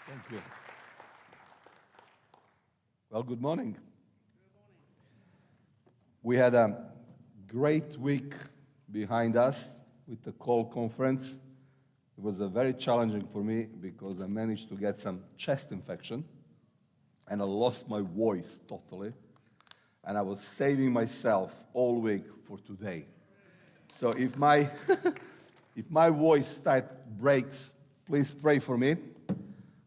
Thank you. Well, good morning. We had a great week behind us with the call conference. It was very challenging for me because I managed to get some chest infection and I lost my voice totally. And I was saving myself all week for today. So if my if my voice breaks, please pray for me.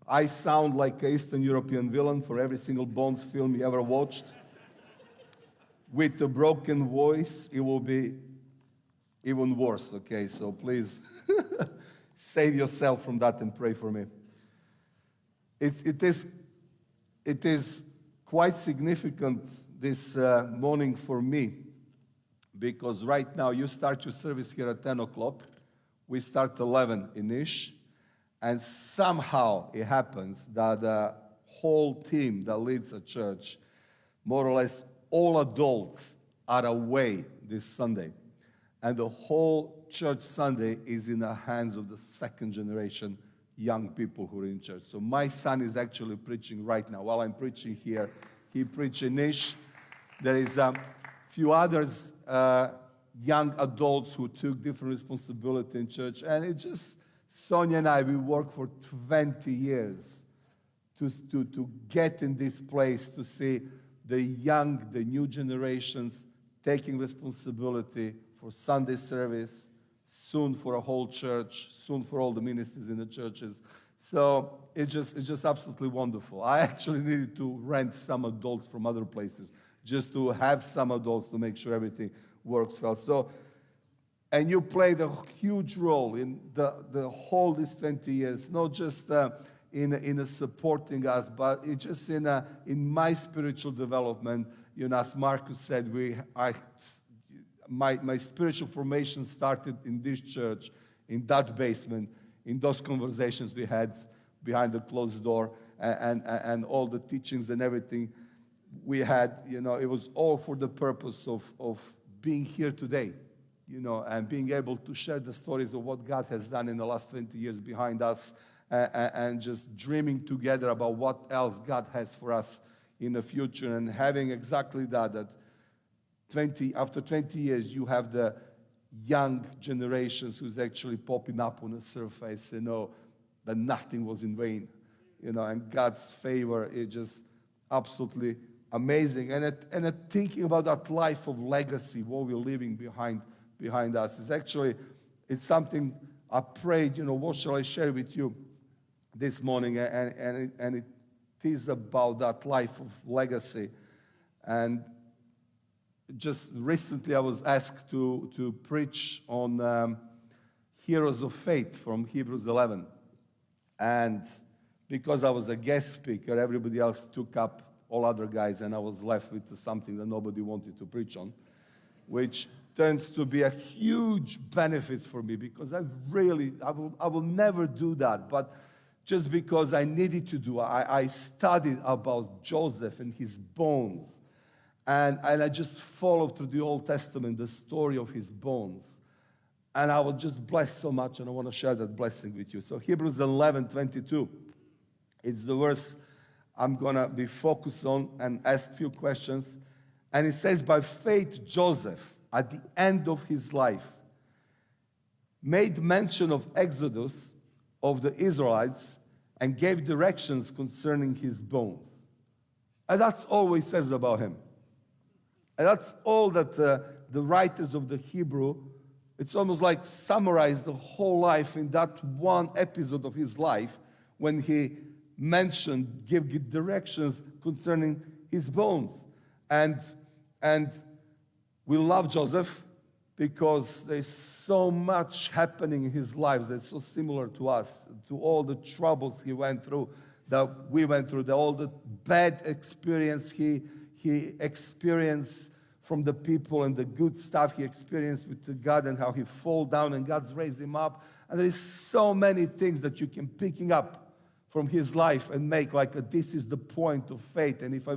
I sound like an Eastern European villain for every single Bond film you ever watched. With a broken voice, it will be even worse, okay? So please save yourself from that and pray for me. It is quite significant this morning for me because right now you start your service here at 10 o'clock. We start 11-ish. And somehow it happens that the whole team that leads a church, more or less all adults, are away this Sunday. And the whole church Sunday is in the hands of the second generation young people who are in church. So my son is actually preaching right now. While I'm preaching here, he preaching-ish. There is a few others, young adults who took different responsibility in church. And it just... Sonia and I, we worked for 20 years to get in this place, to see the new generations taking responsibility for Sunday service, soon for a whole church, soon for all the ministries in the churches. So it's just absolutely wonderful. I actually needed to rent some adults from other places just to have some adults to make sure everything works well. And you played a huge role in the whole these 20 years, not just in supporting us, but it just in my spiritual development. You know, as Marcus said, my spiritual formation started in this church, in that basement, in those conversations we had behind the closed door, and all the teachings and everything we had. You know, it was all for the purpose of being here today. You know, and being able to share the stories of what God has done in the last 20 years behind us, and just dreaming together about what else God has for us in the future, and having exactly that after 20 years, you have the young generations who's actually popping up on the surface, you know, that nothing was in vain, you know, and God's favor is just absolutely amazing. And thinking about that life of legacy, what we're leaving behind us. It's something I prayed, you know, what shall I share with you this morning? And it is about that life of legacy. And just recently I was asked to preach on heroes of faith from Hebrews 11. And because I was a guest speaker, everybody else took up all other guys, and I was left with something that nobody wanted to preach on, which turns to be a huge benefit for me, because I will never do that. But just because I needed to do, I studied about Joseph and his bones, and I just followed through the Old Testament, the story of his bones, and I was just blessed so much, and I want to share that blessing with you. So Hebrews 11:22, it's the verse I'm going to be focused on and ask a few questions. And it says, by faith Joseph, at the end of his life, made mention of Exodus of the Israelites and gave directions concerning his bones. And that's all he says about him. And that's all that the writers of the Hebrew, it's almost like summarized the whole life in that one episode of his life when he mentioned, gave directions concerning his bones. And we love Joseph because there's so much happening in his life that's so similar to us, to all the troubles he went through, that we went through, all the bad experience he experienced from the people, and the good stuff he experienced with God, and how he fall down and God's raised him up. And there is so many things that you can picking up from his life and make this is the point of faith. And if we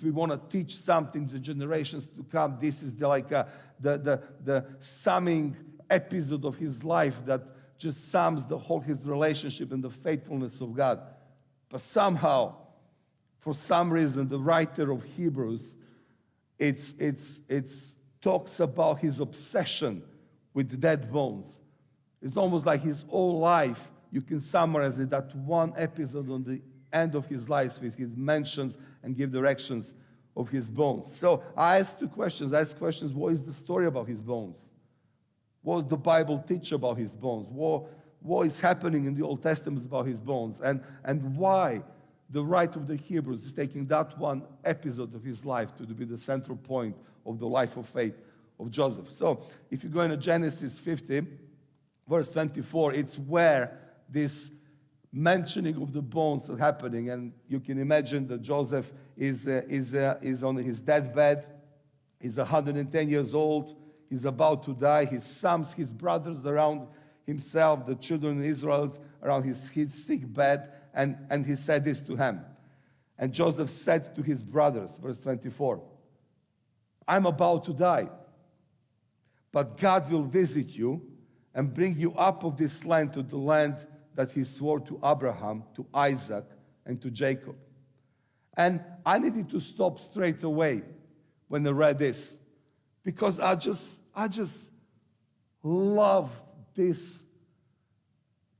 want to teach something to generations to come, this is the summing episode of his life that just sums the whole his relationship and the faithfulness of God. But somehow, for some reason, the writer of Hebrews, it's talks about his obsession with dead bones. It's almost like his whole life, you can summarize it, that one episode on the end of his life with his mentions and give directions of his bones. So I asked two questions. I asked questions, what is the story about his bones? What does the Bible teach about his bones? What is happening in the Old Testament about his bones? And why the writer of the Hebrews is taking that one episode of his life to be the central point of the life of faith of Joseph. So if you go into Genesis 50, verse 24, it's where this mentioning of the bones is happening. And you can imagine that Joseph is on his deathbed. He's 110 years old. He's about to die. His sons, his brothers around himself, the children of Israel around his sick bed. And he said this to him. And Joseph said to his brothers, verse 24, I'm about to die, but God will visit you and bring you up of this land to the land that he swore to Abraham, to Isaac, and to Jacob. And I needed to stop straight away when I read this, because I just love this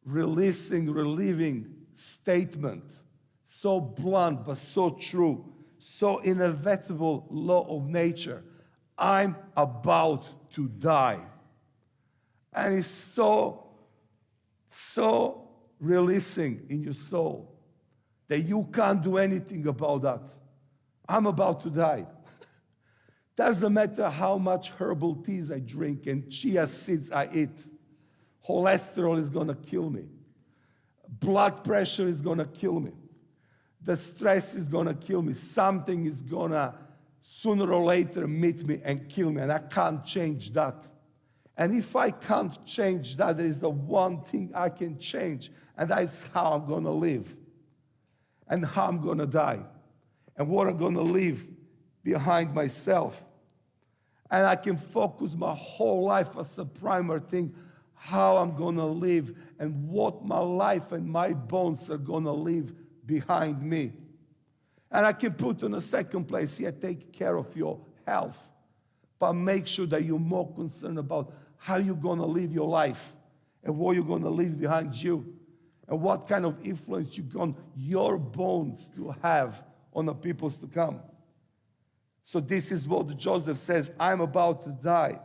relieving statement. So blunt, but so true. So inevitable law of nature. I'm about to die. And it's so releasing in your soul that you can't do anything about that. I'm about to die. Doesn't matter how much herbal teas I drink and chia seeds I eat. Cholesterol is going to kill me. Blood pressure is going to kill me. The stress is going to kill me. Something is going to sooner or later meet me and kill me. And I can't change that. And if I can't change that, there is the one thing I can change. And that is how I'm going to live. And how I'm going to die. And what I'm going to leave behind myself. And I can focus my whole life as a primary thing. How I'm going to live. And what my life and my bones are going to leave behind me. And I can put on a second place, yeah, take care of your health. But make sure that you're more concerned about how you're going to live your life and what you're going to leave behind you and what kind of influence you want your bones to have on the peoples to come. So this is what Joseph says, I'm about to die.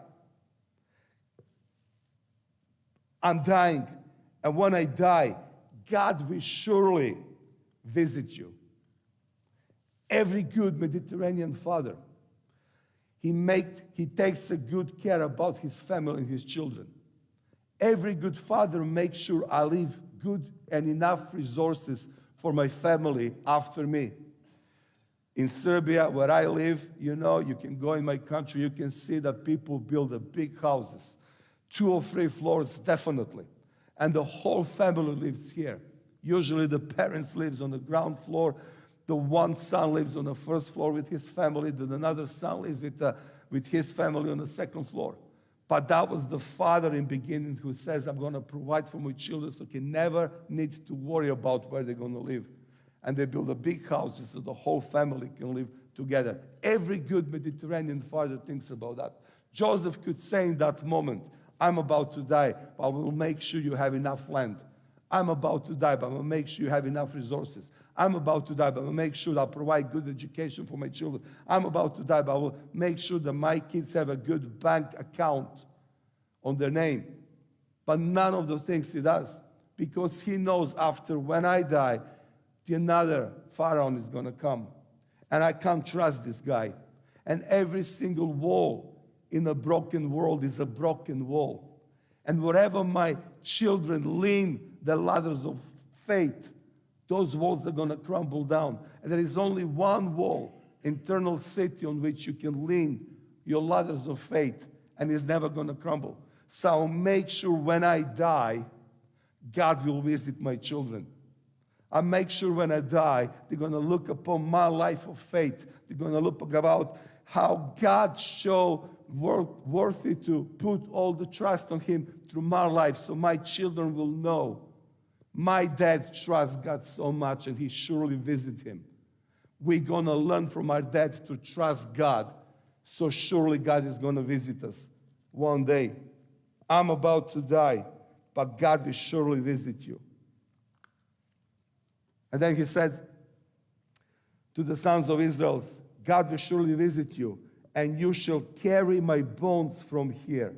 I'm dying. And when I die, God will surely visit you. Every good Mediterranean father, he takes a good care about his family and his children. Every good father makes sure I leave good and enough resources for my family after me. In Serbia, where I live, you can go in my country, you can see that people build big houses, 2 or 3 floors definitely, and the whole family lives here. Usually the parents lives on the ground floor. The one son lives on the first floor with his family. Then another son lives with his family on the second floor. But that was the father in the beginning who says, I'm going to provide for my children so they never need to worry about where they're going to live. And they build a big house so the whole family can live together. Every good Mediterranean father thinks about that. Joseph could say in that moment, I'm about to die, but I will make sure you have enough land. I'm about to die, but I'm going to make sure you have enough resources. I'm about to die, but I'm going to make sure that I'll provide good education for my children. I'm about to die, but I will make sure that my kids have a good bank account on their name. But none of the things he does, because he knows after when I die, another Pharaoh is going to come. And I can't trust this guy. And every single wall in a broken world is a broken wall. And wherever my children lean the ladders of faith, those walls are going to crumble down. And there is only one wall, eternal city, on which you can lean your ladders of faith, and it's never going to crumble. So I'll make sure when I die, God will visit my children. I make sure when I die, they're going to look upon my life of faith. They're going to look about how God showed worthy to put all the trust on him through my life, so my children will know my dad trusts God so much and he surely visit him. We're going to learn from our dad to trust God, so surely God is going to visit us one day. I'm about to die, but God will surely visit you. And then he said to the sons of Israel, God will surely visit you, and you shall carry my bones from here.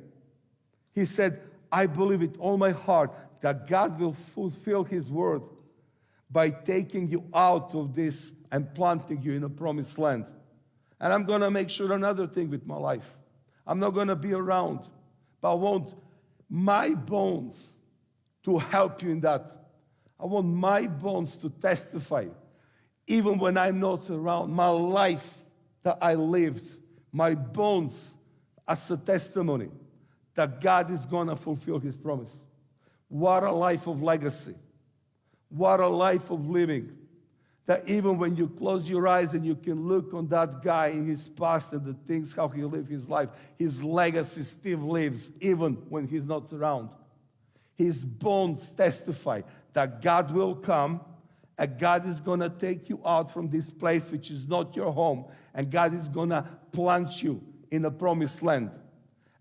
He said, I believe with all my heart that God will fulfill his word by taking you out of this and planting you in a promised land. And I'm going to make sure another thing with my life. I'm not going to be around, but I want my bones to help you in that. I want my bones to testify. Even when I'm not around, my life that I lived, my bones as a testimony that God is going to fulfill his promise. What a life of legacy. What a life of living. That even when you close your eyes and you can look on that guy in his past and the things, how he lived his life, his legacy still lives even when he's not around. His bones testify that God will come and God is going to take you out from this place which is not your home, and God is going to plant you in a promised land.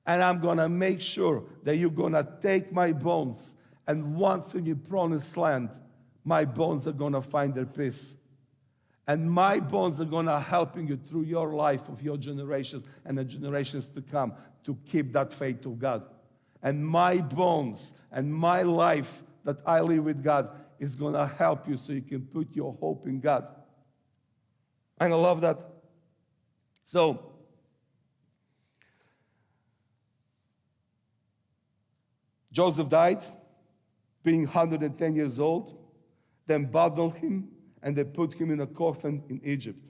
And I'm going to make sure that you're going to take my bones, and once in your promised land, my bones are going to find their peace. And my bones are going to helping you through your life of your generations and the generations to come to keep that faith of God. And my bones and my life that I live with God is going to help you so you can put your hope in God. And I love that. So, Joseph died, being 110 years old. Then bundled him, and they put him in a coffin in Egypt.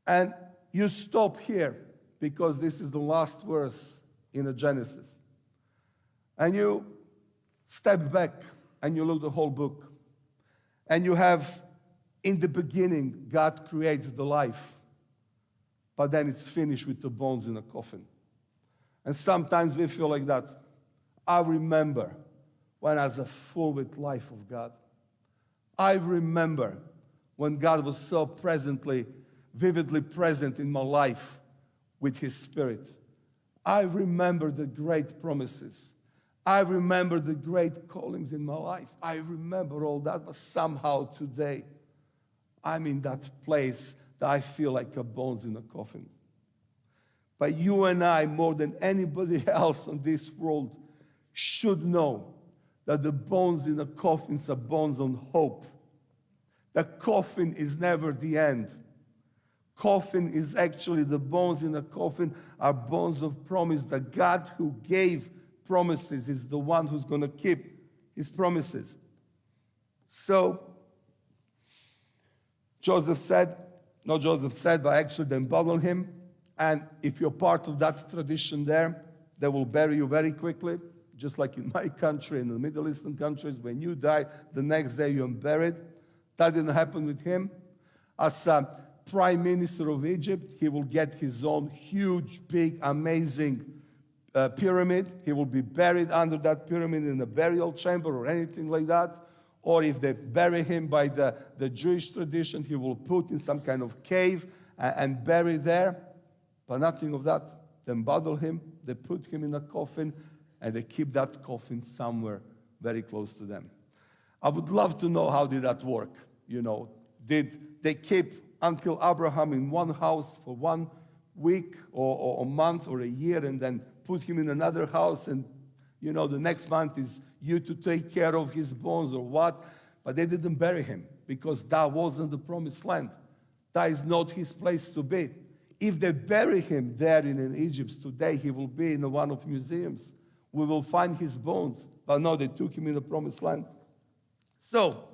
And you stop here, because this is the last verse in the Genesis. And you step back, and you look the whole book. And you have, in the beginning, God created the life. But then it's finished with the bones in a coffin. And sometimes we feel like that. I remember when I was full with life of God. I remember when God was so vividly present in my life with his Spirit. I remember the great promises. I remember the great callings in my life. I remember all that, but somehow today, I'm in that place that I feel like a bones in a coffin. But you and I, more than anybody else on this world, should know that the bones in the coffins are bones on hope. The coffin is never the end. Coffin is actually, the bones in the coffin are bones of promise. That God who gave promises is the one who's going to keep his promises. So, but actually they bundled him. And if you're part of that tradition there, they will bury you very quickly. Just like in my country, in the Middle Eastern countries, when you die, the next day you're buried. That didn't happen with him. As a prime minister of Egypt, he will get his own huge, big, amazing pyramid. He will be buried under that pyramid in a burial chamber or anything like that. Or if they bury him by the Jewish tradition, he will put in some kind of cave and bury there. But nothing of that. They bundle him, they put him in a coffin, and they keep that coffin somewhere very close to them. I would love to know how did that work. Did they keep Uncle Abraham in one house for 1 week or a month or a year, and then put him in another house, and the next month is you to take care of his bones or what? But they didn't bury him, because that wasn't the promised land. That is not his place to be. If they bury him there in Egypt today, he will be in one of the museums. We will find his bones. But no, they took him in the promised land. So,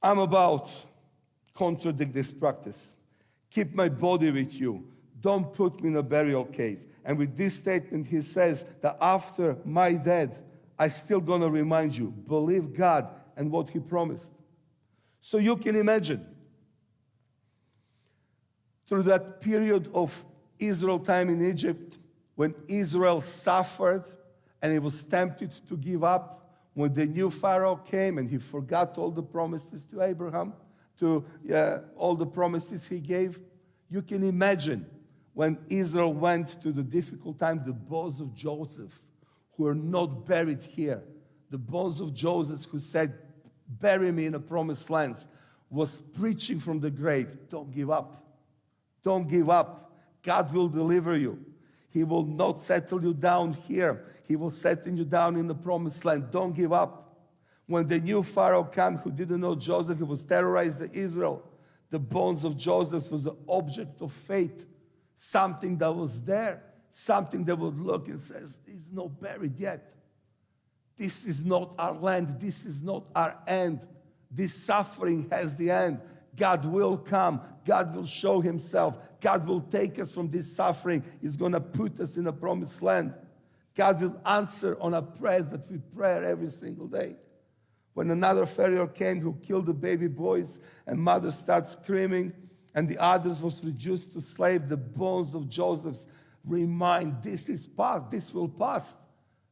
I'm about to contradict this practice. Keep my body with you. Don't put me in a burial cave. And with this statement, he says that after my death, I'm still going to remind you, believe God and what he promised. So you can imagine, through that period of Israel time in Egypt, when Israel suffered and he was tempted to give up, when the new Pharaoh came and he forgot all the promises to Abraham, to all the promises he gave. You can imagine when Israel went to the difficult time, the bones of Joseph, who are not buried here, the bones of Joseph who said, bury me in the promised lands, was preaching from the grave, don't give up. Don't give up. God will deliver you. He will not settle you down here. He will settle you down in the promised land. Don't give up. When the new Pharaoh came who didn't know Joseph, he was terrorizing Israel. The bones of Joseph was the object of faith. Something that was there. Something that would look and says, he's not buried yet. This is not our land. This is not our end. This suffering has the end. God will come. God will show himself. God will take us from this suffering. He's going to put us in a promised land. God will answer on our prayers that we pray every single day. When another Pharaoh came who killed the baby boys and mothers started screaming and the others was reduced to slave, the bones of Joseph remind this is past. This will pass.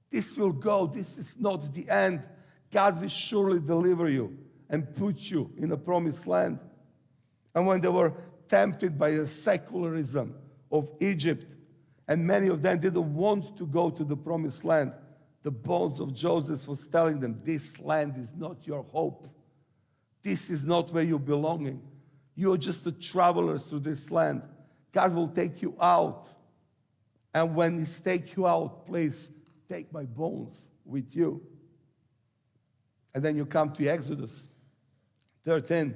This will go. This is not the end. God will surely deliver you and put you in a promised land. And when they were tempted by the secularism of Egypt, and many of them didn't want to go to the promised land, the bones of Joseph was telling them, this land is not your hope. This is not where you're belonging. You are just the travelers through this land. God will take you out. And when He takes you out, please take my bones with you. And then you come to Exodus 13,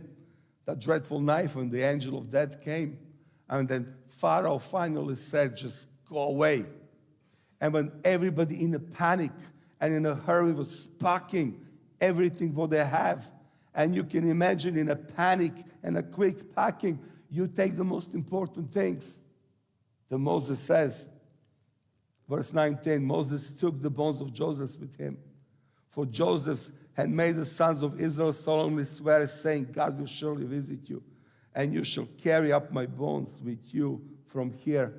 that dreadful night when the angel of death came. And then Pharaoh finally said, just go away. And when everybody in a panic and in a hurry was packing everything what they have, and you can imagine in a panic and a quick packing, you take the most important things. Then Moses says, verse 19, Moses took the bones of Joseph with him. For Joseph had made the sons of Israel solemnly swear, saying, God will surely visit you, and you shall carry up my bones with you from here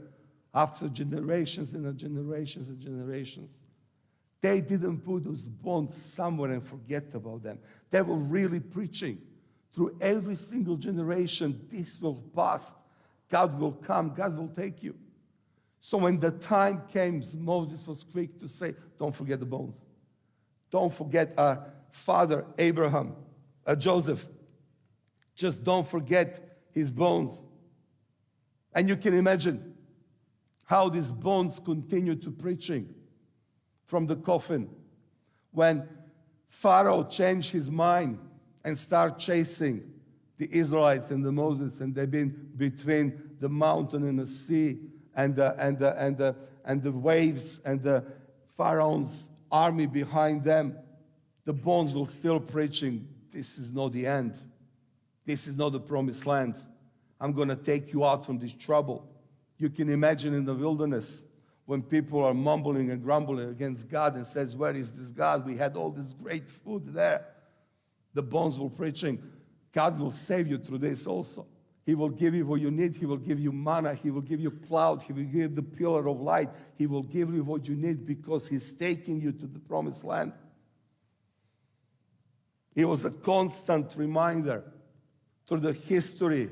after generations and generations and generations. They didn't put those bones somewhere and forget about them. They were really preaching through every single generation. This will pass. God will come. God will take you. So when the time came, Moses was quick to say, don't forget the bones. Don't forget our father, Abraham, Joseph. Just don't forget his bones. And you can imagine how these bones continue to preaching from the coffin. When Pharaoh changed his mind and started chasing the Israelites and the Moses, and they've been between the mountain and the sea and the waves and the Pharaoh's army behind them, the bones were still preaching, this is not the end. This is not the promised land. I'm going to take you out from this trouble. You can imagine in the wilderness when people are mumbling and grumbling against God and says, where is this God? We had all this great food there. The bones were preaching, God will save you through this also. He will give you what you need. He will give you manna. He will give you cloud. He will give you the pillar of light. He will give you what you need because He's taking you to the promised land. It was a constant reminder through the history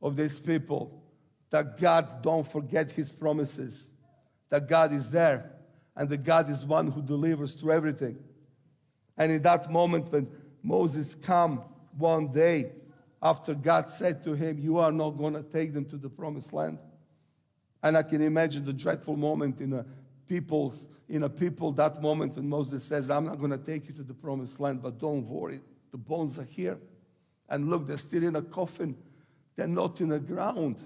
of these people that God don't forget His promises, that God is there, and that God is one who delivers through everything. And in that moment when Moses came one day after God said to him, you are not going to take them to the promised land. And I can imagine the dreadful moment in a people, that moment when Moses says, I'm not going to take you to the promised land, but don't worry, the bones are here. And look, they're still in a coffin. They're not in the ground.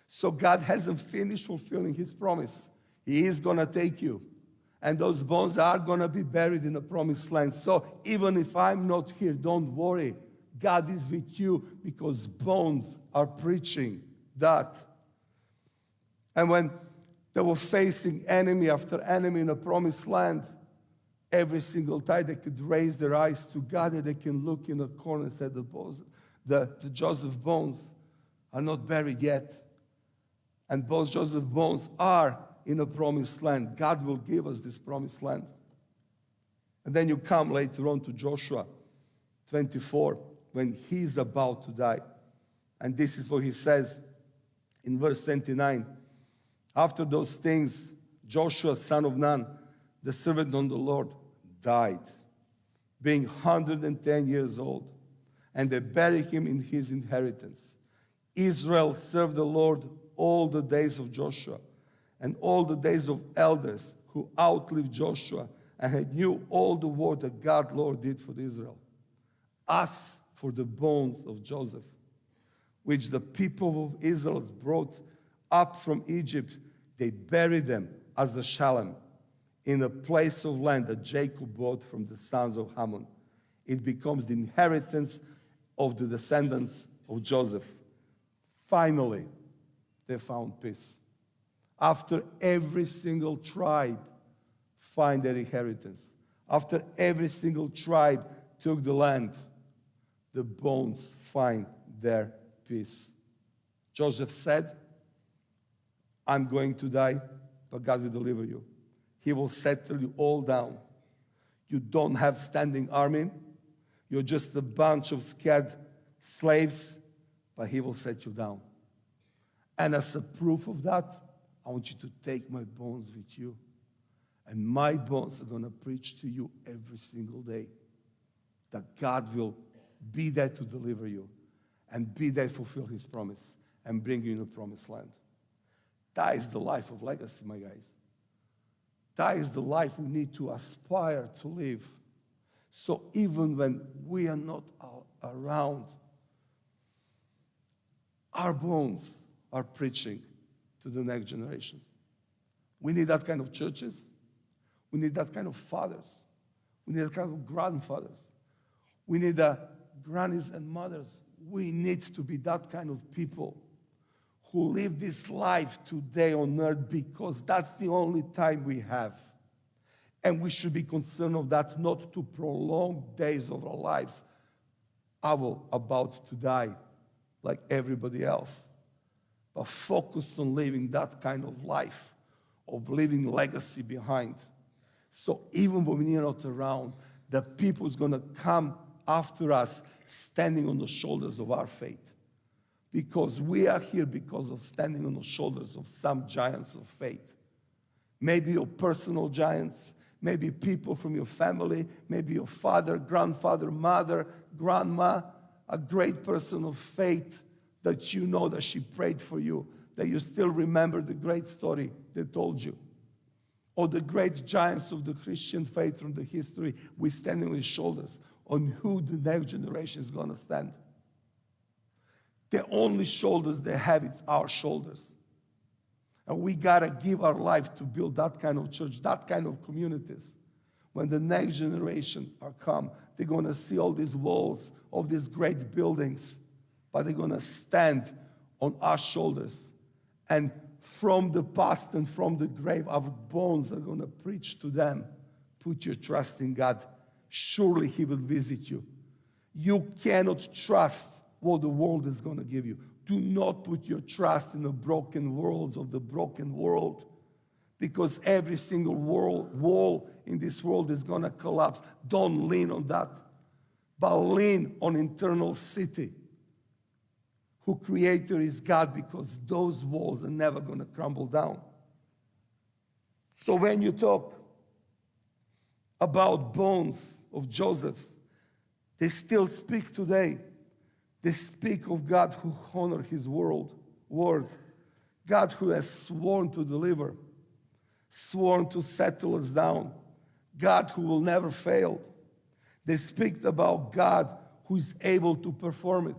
So God hasn't finished fulfilling His promise. He is going to take you. And those bones are going to be buried in the promised land. So even if I'm not here, don't worry. God is with you because bones are preaching that. And when they were facing enemy after enemy in the promised land, every single time they could raise their eyes to God and they can look in the corner and say, the Joseph bones are not buried yet. And both Joseph's bones are in a promised land. God will give us this promised land. And then you come later on to Joshua 24, when he's about to die. And this is what he says in verse 29. After those things, Joshua, son of Nun, the servant of the Lord, died, being 110 years old. And they buried him in his inheritance. Israel served the Lord all the days of Joshua and all the days of elders who outlived Joshua and had knew all the work that God, Lord, did for Israel. As for the bones of Joseph, which the people of Israel brought up from Egypt, they buried them as the Shalem in a place of land that Jacob bought from the sons of Hammon. It becomes the inheritance of the descendants of Joseph. Finally, they found peace. After every single tribe find their inheritance, after every single tribe took the land, the bones find their peace. Joseph said, I'm going to die, but God will deliver you. He will settle you all down. You don't have standing army. You're just a bunch of scared slaves, but he will set you down. And as a proof of that, I want you to take my bones with you. And my bones are going to preach to you every single day that God will be there to deliver you and be there to fulfill his promise and bring you in the promised land. That is the life of legacy, my guys. That is the life we need to aspire to live. So even when we are not around, our bones are preaching to the next generations. We need that kind of churches. We need that kind of fathers. We need that kind of grandfathers. We need grannies and mothers. We need to be that kind of people who live this life today on earth because that's the only time we have. And we should be concerned of that, not to prolong days of our lives. I will about to die like everybody else. But focus on living that kind of life, of leaving legacy behind. So even when we are not around, the people is going to come after us standing on the shoulders of our faith. Because we are here because of standing on the shoulders of some giants of faith. Maybe your personal giants, maybe people from your family, maybe your father, grandfather, mother, grandma, a great person of faith that you know that she prayed for you, that you still remember the great story they told you. Or the great giants of the Christian faith from the history, we stand on his shoulders on who the next generation is going to stand. The only shoulders they have, it's our shoulders. And we got to give our life to build that kind of church, that kind of communities. When the next generation are come, they're going to see all these walls of these great buildings, but they're going to stand on our shoulders. And from the past and from the grave, our bones are going to preach to them. Put your trust in God. Surely he will visit you. You cannot trust what the world is going to give you. Do not put your trust in the broken worlds of the broken world, because every single wall in this world is going to collapse. Don't lean on that, but lean on internal city, who creator is God, because those walls are never going to crumble down. So when you talk about bones of Joseph, they still speak today. They speak of God who honored his word, God who has sworn to deliver, sworn to settle us down, God who will never fail. They speak about God who is able to perform it,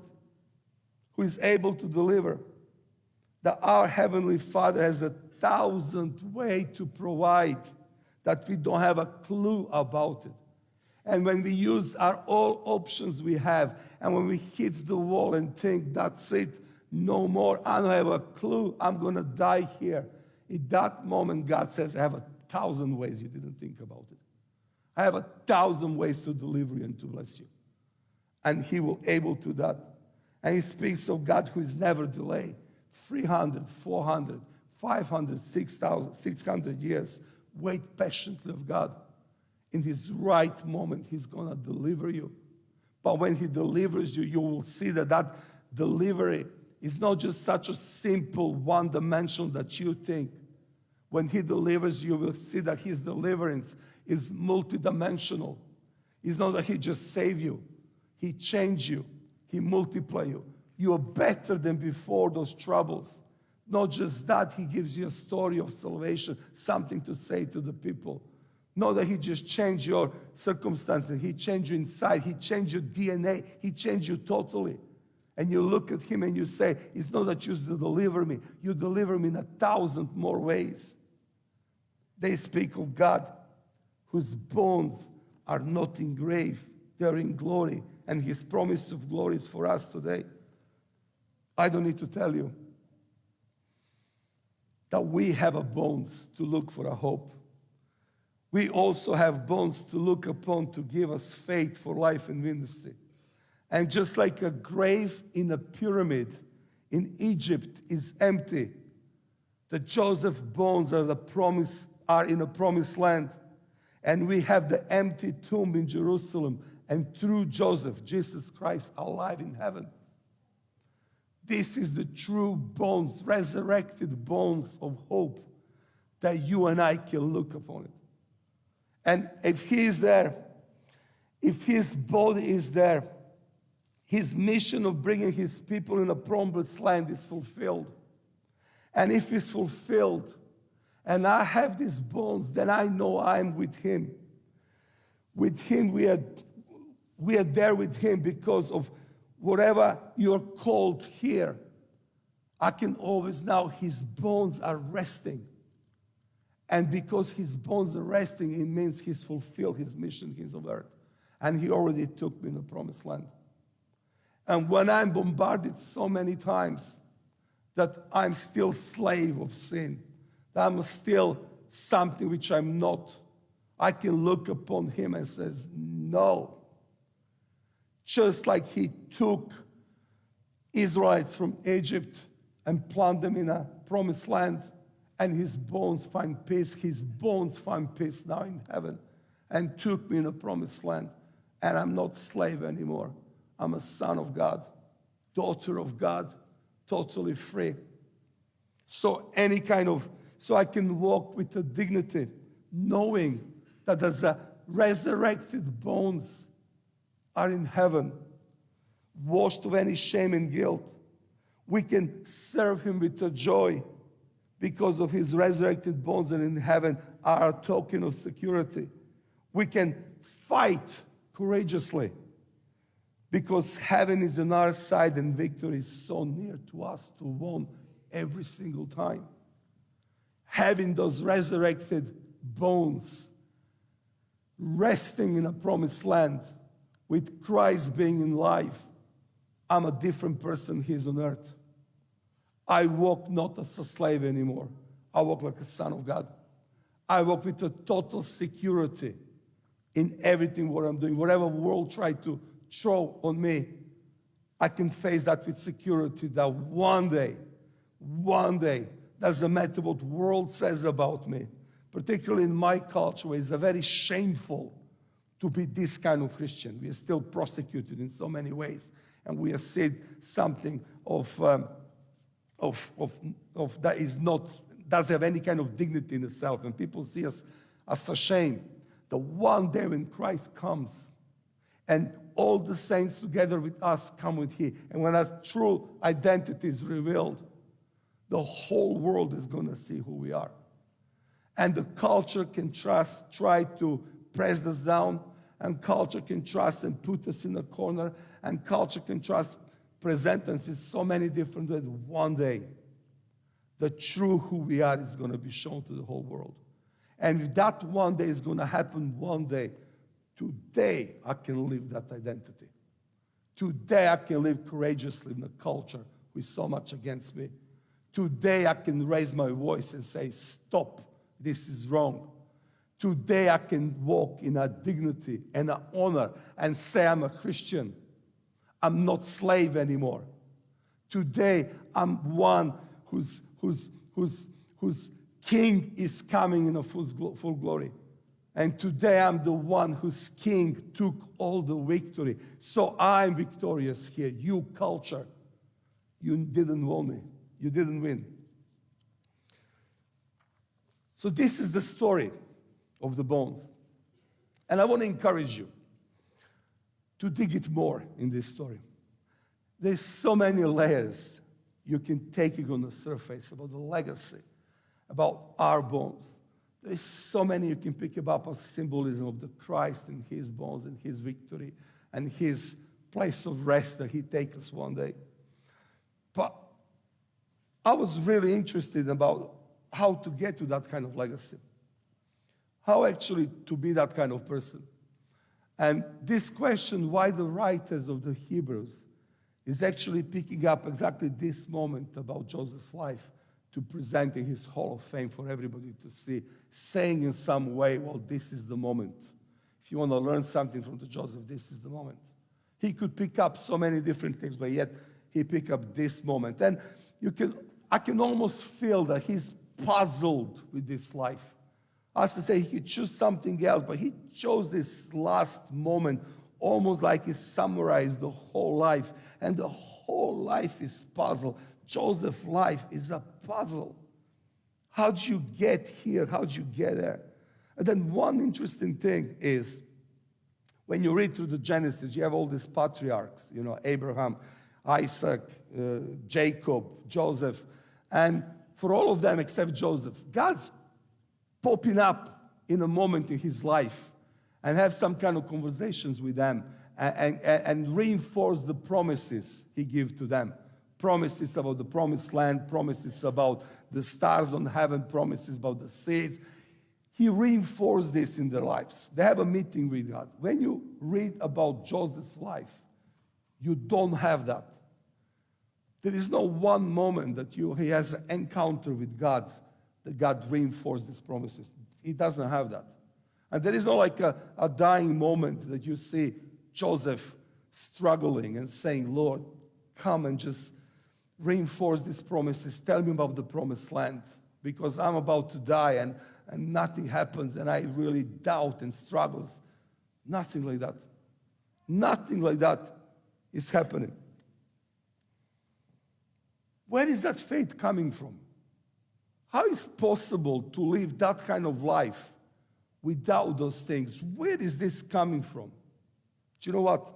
who is able to deliver, that our Heavenly Father has 1,000 ways to provide that we don't have a clue about it. And when we use all options we have, and when we hit the wall and think, that's it, no more, I don't have a clue, I'm going to die here. In that moment, God says, I have 1,000 ways you didn't think about it. I have 1,000 ways to deliver you and to bless you. And he will able to that. And he speaks of God who is never delayed, 300, 400, 500, 600 years. Wait patiently of God. In His right moment, He's going to deliver you. But when He delivers you, you will see that that delivery is not just such a simple one-dimensional that you think. When He delivers you, you will see that His deliverance is multidimensional. It's not that He just saved you. He changed you. He multiplied you. You are better than before those troubles. Not just that, He gives you a story of salvation, something to say to the people. Not that He just changed your circumstances. He changed you inside. He changed your DNA. He changed you totally. And you look at Him and you say, it's not that you deliver me. You deliver me in 1,000 more ways. They speak of God whose bones are not in grave. They are in glory. And His promise of glory is for us today. I don't need to tell you that we have a bones to look for a hope. We also have bones to look upon to give us faith for life and ministry. And just like a grave in a pyramid in Egypt is empty, the Joseph bones are in a promised land. And we have the empty tomb in Jerusalem. And through Joseph, Jesus Christ alive in heaven. This is the true bones, resurrected bones of hope that you and I can look upon it. And if He is there, if His body is there, His mission of bringing His people in a promised land is fulfilled. And if it's fulfilled, and I have these bones, then I know I'm with Him. With Him, we are there with Him because of whatever you're called here. I can always now, His bones are resting. And because His bones are resting, it means He's fulfilled His mission here on earth. And He already took me in the promised land. And when I'm bombarded so many times that I'm still slave of sin, that I'm still something which I'm not, I can look upon Him and says, no. Just like He took Israelites from Egypt and planted them in a promised land, and His bones find peace. His bones find peace now in heaven and took me in a promised land. And I'm not slave anymore. I'm a son of God, daughter of God, totally free. So I can walk with a dignity, knowing that as a resurrected bones are in heaven, washed of any shame and guilt. We can serve Him with a joy because of His resurrected bones and in heaven are a token of security. We can fight courageously because heaven is on our side and victory is so near to us to win every single time. Having those resurrected bones resting in a promised land with Christ being in life, I'm a different person here on earth. I walk not as a slave anymore. I walk like a son of God. I walk with a total security in everything what I'm doing. Whatever the world tries to throw on me, I can face that with security that one day, doesn't matter what the world says about me, particularly in my culture, where it's very shameful to be this kind of Christian. We are still prosecuted in so many ways, and we are said something of that is not, doesn't have any kind of dignity in itself, and people see us as a shame. The one day when Christ comes, and all the saints together with us come with Him, and when our true identity is revealed, the whole world is going to see who we are. And the culture can try to press us down, and culture can trust and put us in a corner, and culture can present us in so many different ways. One day, the true who we are is going to be shown to the whole world. And if that one day is going to happen one day, today I can live that identity. Today I can live courageously in a culture with so much against me. Today I can raise my voice and say, stop, this is wrong. Today I can walk in a dignity and an honor and say I'm a Christian. I'm not slave anymore. Today, I'm one whose king is coming in a full glory. And today, I'm the one whose king took all the victory. So I'm victorious here. You, culture, you didn't win me. You didn't win. So this is the story of the bones. And I want to encourage you to dig it more in this story. There's so many layers you can take on the surface about the legacy, about our bones. There's so many you can pick up of symbolism of the Christ and his bones and his victory and his place of rest that he takes us one day. But I was really interested about how to get to that kind of legacy. How actually to be that kind of person. And this question, why the writers of the Hebrews is actually picking up exactly this moment about Joseph's life to presenting his Hall of Fame for everybody to see, saying in some way, well, this is the moment. If you want to learn something from the Joseph, this is the moment. He could pick up so many different things, but yet he picked up this moment. And I can almost feel that he's puzzled with this life. As to say, he could choose something else, but he chose this last moment, almost like he summarized the whole life. And the whole life is puzzle. Joseph's life is a puzzle. How'd you get here? How'd you get there? And then one interesting thing is, when you read through the Genesis, you have all these patriarchs, Abraham, Isaac, Jacob, Joseph. And for all of them except Joseph, God's popping up in a moment in his life and have some kind of conversations with them and reinforce the promises he gives to them. Promises about the promised land, promises about the stars on heaven, promises about the seeds. He reinforced this in their lives. They have a meeting with God. When you read about Joseph's life, you don't have that. There is no one moment that he has an encounter with God, that God reinforced these promises. He doesn't have that. And there is no like a dying moment that you see Joseph struggling and saying, Lord, come and just reinforce these promises. Tell me about the promised land, because I'm about to die and nothing happens and I really doubt and struggles. Nothing like that. Nothing like that is happening. Where is that faith coming from? How is it possible to live that kind of life without those things? Where is this coming from? Do you know what?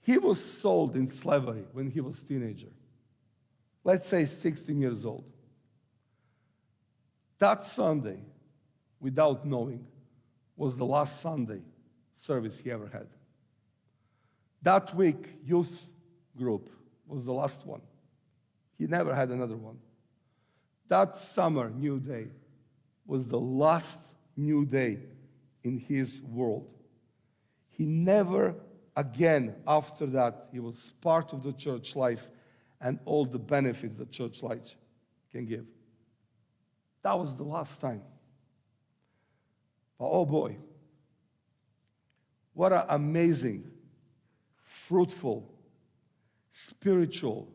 He was sold in slavery when he was a teenager. Let's say 16 years old. That Sunday, without knowing, was the last Sunday service he ever had. That week, youth group was the last one. He never had another one. That summer, New Day, was the last new day in his world. He never again, after that, he was part of the church life and all the benefits that church life can give. That was the last time. But oh boy, what an amazing, fruitful, spiritual,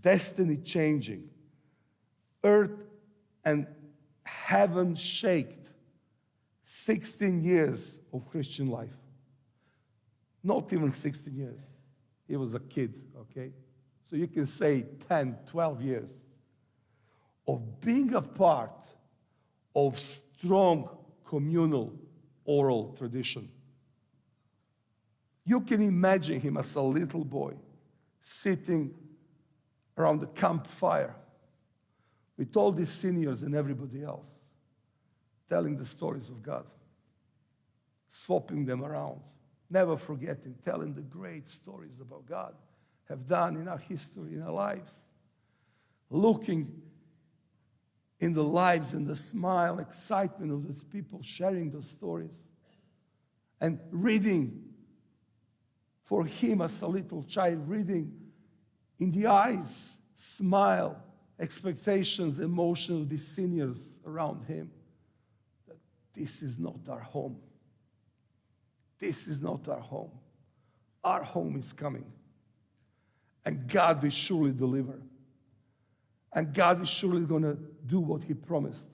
destiny-changing, earth and heaven shaked 16 years of Christian life. Not even 16 years. He was a kid, okay? So you can say 10, 12 years of being a part of strong communal oral tradition. You can imagine him as a little boy sitting around the campfire with all these seniors and everybody else, telling the stories of God, swapping them around, never forgetting, telling the great stories about God have done in our history, in our lives, looking in the lives and the smile, excitement of those people sharing those stories, and reading for him as a little child, reading in the eyes, smile, expectations, emotions of the seniors around him, that this is not our home. This is not our home. Our home is coming. And God is surely deliver. And God is surely going to do what He promised.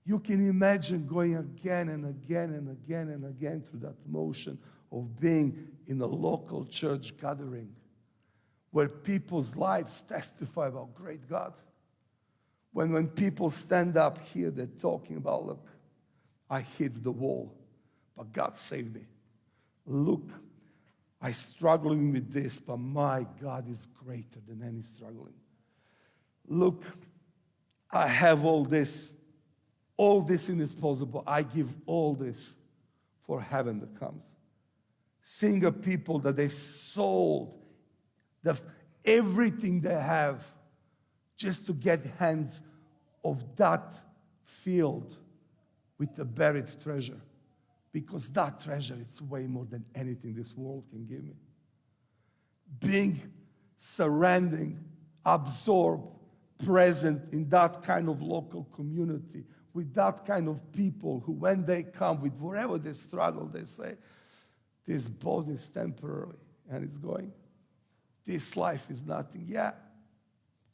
You can imagine going again and again and again and again through that motion of being in a local church gathering where people's lives testify about great God. When people stand up here, they're talking about, look, I hit the wall, but God saved me. Look, I'm struggling with this, but my God is greater than any struggling. Look, I have all this in disposable. I give all this for heaven that comes. Seeing a people that they sold everything they have just to get hands of that field with the buried treasure. Because that treasure is way more than anything this world can give me. Being surrendering, absorbed, present in that kind of local community, with that kind of people who, when they come with whatever they struggle, they say, this body is temporary and it's going. This life is nothing. Yeah,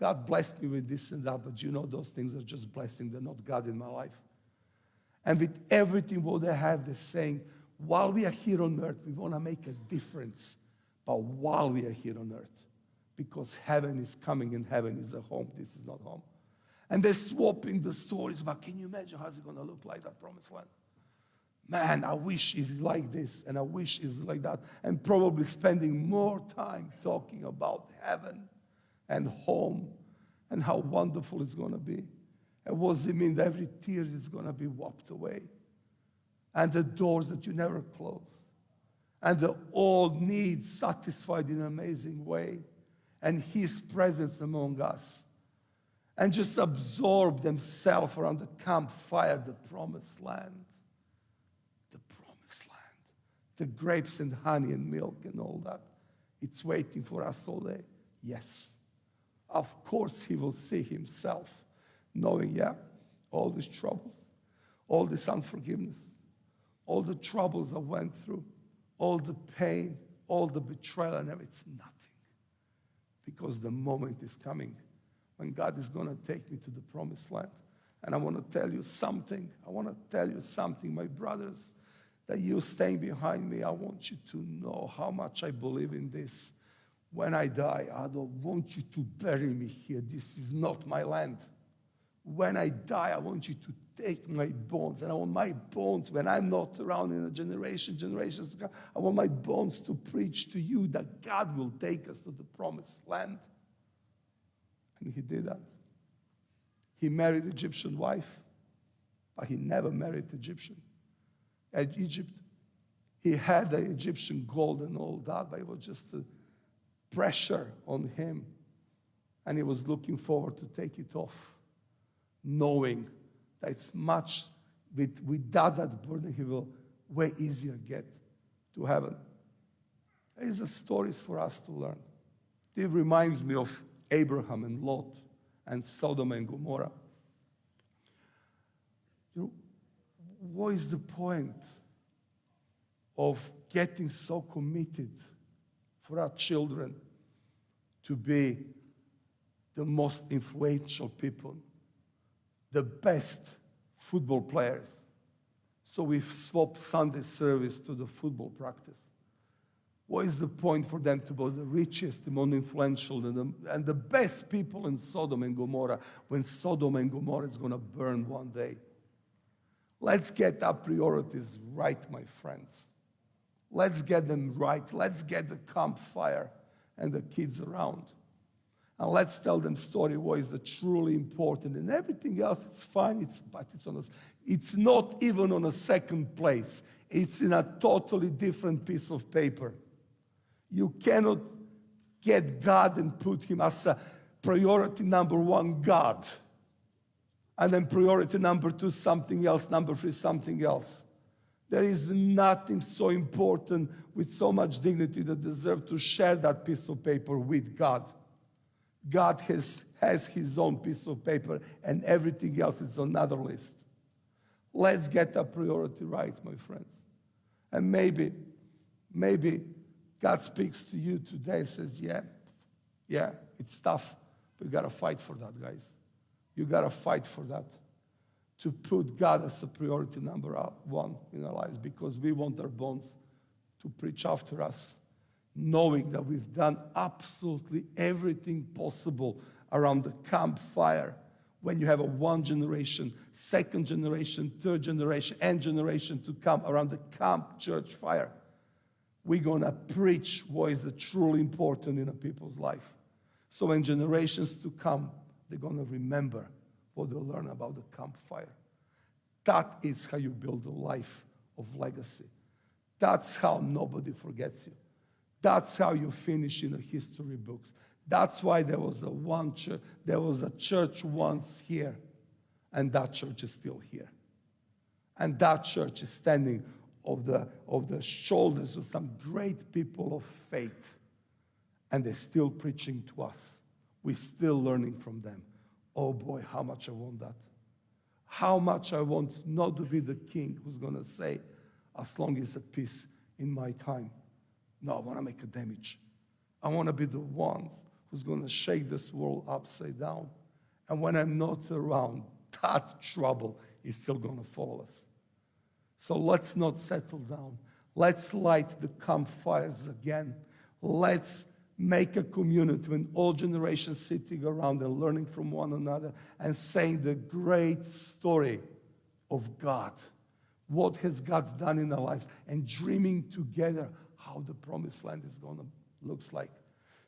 God blessed me with this and that, but you know those things are just blessing. They're not God in my life. And with everything what they have, they're saying, while we are here on earth, we want to make a difference. But while we are here on earth, because heaven is coming and heaven is a home, this is not home. And they're swapping the stories, but can you imagine how's it going to look like, that promised land? Man, I wish it's like this, and I wish it's like that. And probably spending more time talking about heaven and home and how wonderful it's going to be. And what does it mean that every tear is going to be wiped away? And the doors that you never close. And the all needs satisfied in an amazing way. And His presence among us. And just absorb themselves around the campfire, the promised land. The promised land. The grapes and honey and milk and all that. It's waiting for us all day. Yes. Of course He will see Himself. Knowing, yeah, all these troubles, all this unforgiveness, all the troubles I went through, all the pain, all the betrayal and everything, it's nothing. Because the moment is coming when God is going to take me to the promised land. And I want to tell you something. My brothers, that you staying behind me, I want you to know how much I believe in this. When I die, I don't want you to bury me here. This is not my land. When I die, I want you to take my bones. And I want my bones, when I'm not around in a generations to come, I want my bones to preach to you that God will take us to the promised land. And He did that. He married an Egyptian wife, but He never married Egyptian. At Egypt, He had the Egyptian gold and all that, but it was just a pressure on Him. And He was looking forward to take it off, knowing that it's much, without that burden, He will way easier get to heaven. There is a stories for us to learn. It reminds me of Abraham and Lot and Sodom and Gomorrah. You know, what is the point of getting so committed for our children to be the most influential people, the best football players? So we've swapped Sunday service to the football practice. What is the point for them to be the richest, the most influential, and the best people in Sodom and Gomorrah when Sodom and Gomorrah is going to burn one day? Let's get our priorities right, my friends. Let's get them right. Let's get the campfire and the kids around. And let's tell them story what is the truly important. And everything else, it's fine, but it's on us. It's not even on a second place. It's in a totally different piece of paper. You cannot get God and put Him as a priority number one, God. And then priority number two, something else. Number three, something else. There is nothing so important with so much dignity that deserves to share that piece of paper with God. God has His own piece of paper, and everything else is on another list. Let's get our priority right, my friends. And maybe God speaks to you today and says, yeah, Yeah, it's tough. But you got to fight for that, guys. You got to fight for that. To put God as a priority number one in our lives, because we want our bones to preach after us, knowing that we've done absolutely everything possible around the campfire. When you have a one generation, second generation, third generation, and generation to come around the camp church fire, we're going to preach what is truly important in a people's life. So when generations to come, they're going to remember what they learn about the campfire. That is how you build a life of legacy. That's how nobody forgets you. That's how you finish in the history books. That's why there was a church once here, and that church is still here. And that church is standing of the shoulders of some great people of faith. And they're still preaching to us. We're still learning from them. Oh boy, how much I want that. How much I want not to be the king who's going to say, as long as a peace in my time. No, I want to make a damage. I want to be the one who's going to shake this world upside down. And when I'm not around, that trouble is still going to follow us. So let's not settle down. Let's light the campfires again. Let's make a community when all generations sitting around and learning from one another and saying the great story of God. What has God done in our lives, and dreaming together how the promised land is going to look like.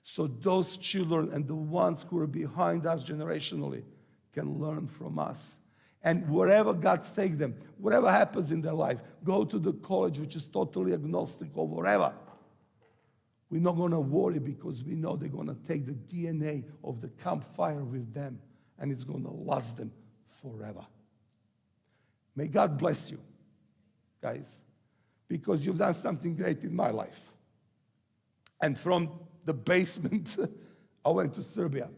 So those children and the ones who are behind us generationally can learn from us. And wherever God's take them, whatever happens in their life, go to the college which is totally agnostic or whatever. We're not going to worry, because we know they're going to take the DNA of the campfire with them, and it's going to last them forever. May God bless you, guys, because you've done something great in my life. And from the basement, I went to Serbia.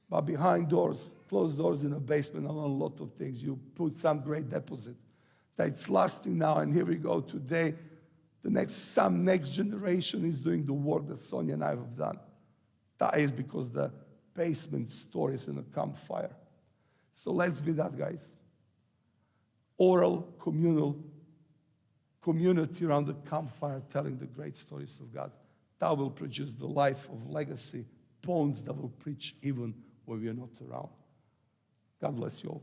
But behind doors, closed doors in a basement, I learned a lot of things. You put some great deposit that it's lasting now, and here we go today. Some next generation is doing the work that Sonia and I have done. That is because the basement stories in a campfire. So let's be that, guys. Oral, communal, community around the campfire telling the great stories of God. That will produce the life of legacy, bones that will preach even when we are not around. God bless you all.